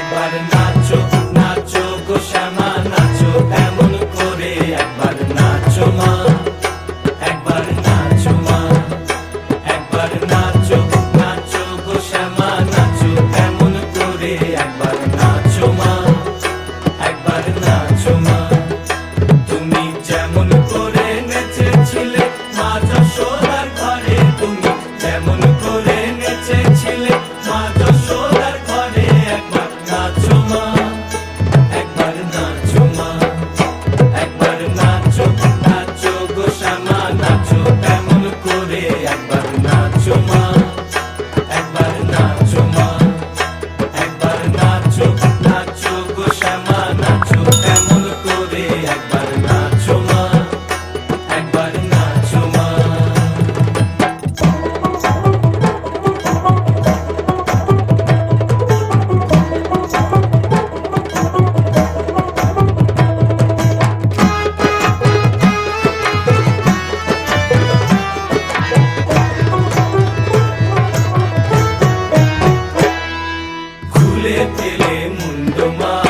একবার নাচো নাচো গো শ্যামা নাচো এমন করে একবার নাচো মা একবার নাচো মা একবার নাচো নাচো গো শ্যামা নাচো এমন করে একবার নাচো মা একবার নাচো মা তুমি যেমন করে নেচেছিলে মা যশোদার ঘরে তুমি যেমন করে নেচেছিলে মা যশোদার ঘরে একবার নাচো মা একবার নাচো মা একবার নাচো নাচো গো শ্যামা নাচো এমন করে একবার নাচো মা একবার নাচো মা একবার নাচো নাচো গো শ্যামা নাচো এমন করে একবার নাচো মা একবার নাচো মা খুলে ফেলে মুন্ড মা